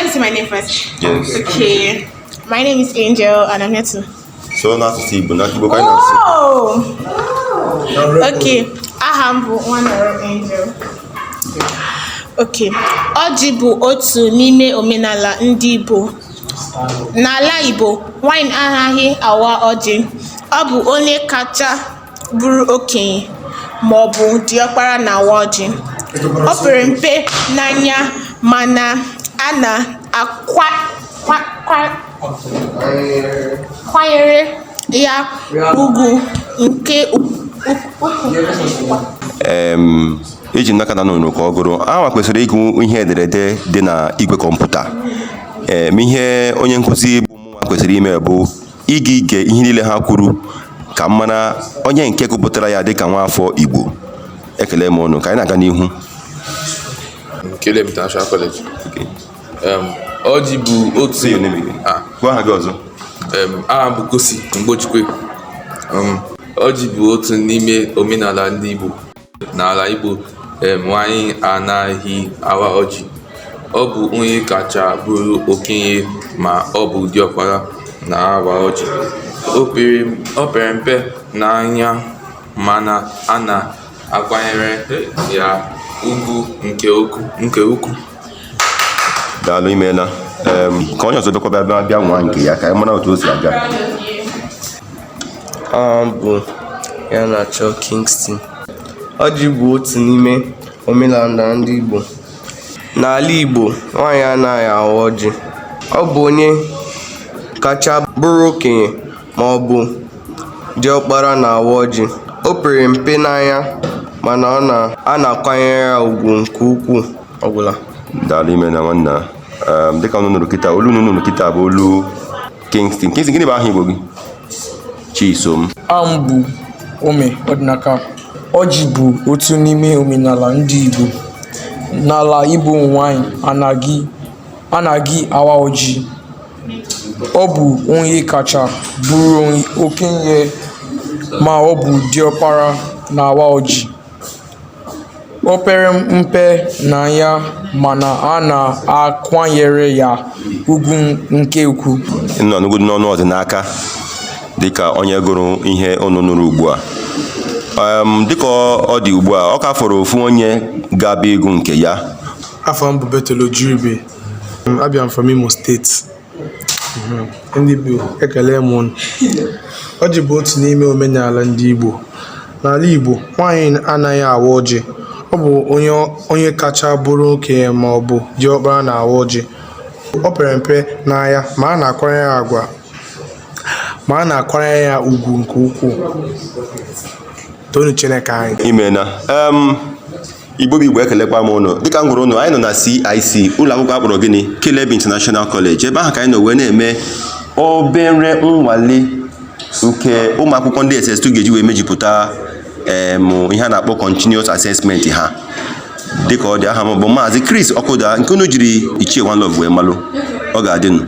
me say my name first? Yes. Okay. My name is Angel and I'm here to. So now to see Igbo, not Igbo kind Oh! Okay. Ahambu one Angel. Okay. Ọjị bụ otu n'ime omenala ndị Igbo. N'ala Igbo, nwanyị anaghị awa ọjị. Ọ bụ onye kacha bụrụ okenye ma ọ bụ diọkpara na-awa ọjị. Ọ pere mpe n'anya mana a na-akwanyere ya ugwu nke ukwuu. Eji n'aka na n'ụlọ ka ọ gụrụ ahụ kwesịrị ịgụ ihe ederede dị na igwe kọmputa. Ihe onye nkụzi bụ mụnwa kwesịrị ime bụ ige ihe niile ha kwuru ka mmana onye nke gụpụtara ya dịka nwaafọ Igbo. Ekele m unu ka anyị na-aga n'ihu. Nkele International College. Ọjị bụ otu gwa ha gị ọzọ. Aha bụ Kosi Mgbochukwe. Ọjị bụ otu n'ime omenala ndị Igbo. N'ala Igbo, nwanyị anaghị awa ọjị. Ọ bụ onye kacha bụrụ okenye ma ọ bụ diọkpara na-awa ọjị. O pere mpe n'anya mana a na-akwanyere ya ugwu nke ukwuu. Daalụ imeela. Ka onye ọzọ dọkwa bịa nwa nke ya ka anyị mara otu o si aga. Bụ ya na-achọ Kingston. Ọjị bụ otu n'ime omenala ndị Igbo. N'ala Igbo, nwanyị anaghị awa ọjị. Ọ bụ onye kacha bụrụ okenye ma ọ bụ diọkpara na-awa ọjị. O pere mpe n'anya mana a na-akwanyere ya ugwu nke ukwuu. Ọgwụla. Daalụ imeela nwanna. Dịka unu nụrụ kịta, olu unu nụrụ kịta bụ olu Kingston. Kingston, gịnị bụ aha Igbo gị? Chisom. Bụ ome ọdịnaka. Ọjị bụ otu n'ime omenala ndị Igbo. N'ala Igbo, nwanyị anaghị awa ọjị. Ọ bụ onye kacha bụrụ okenye ma ọ bụ diọkpara na-awa ọjị. O pere mpe n'anya mana a na-akwanyere ya ugwu nke ukwuu. Nọ n'ọnụ ọdịnaka dịka onye gụrụ ihe unu nụrụ ugbu a. Dịka ọ dị ugbu a, ọ ka fọrọ ofu onye ga-abịa egwu nke ya. Afọ m bụ Betelo Jiribe. Abịa m from Imo State. Ndị Igbo, ekele m unu. Ọjị bụ otu n'ime omenala ndị Igbo. N'ala Igbo, nwanyị anaghị awa ọjị. Ọ bụ onye kacha bụrụ okenye ma ọ bụ diọkpara na-awa ọjị. O pere mpe n'anya ma a na-akwanyere ya ugwu nke ukwuu. Tonu Chineke anyị. Imeela. Igbo bụ Igbo, ekelekwa m unu. Dịka m gwara unu, anyị nọ na CIC, ụlọ akwụkwọ akpọrọ gịnị? Caleb International College. Ebe ahụ ka anyị nọ wee na-eme obere nnwale nke ụmụ akwụkwọ ndị SS2 ga-eji wee mejupụta ihe a na-akpọ continuous assessment ha. Dịka ọ dị, aha m bụ Maazị Chris Okoda nke unu jiri Ichie One Love wee malụ. Ọ ga-adịnụ.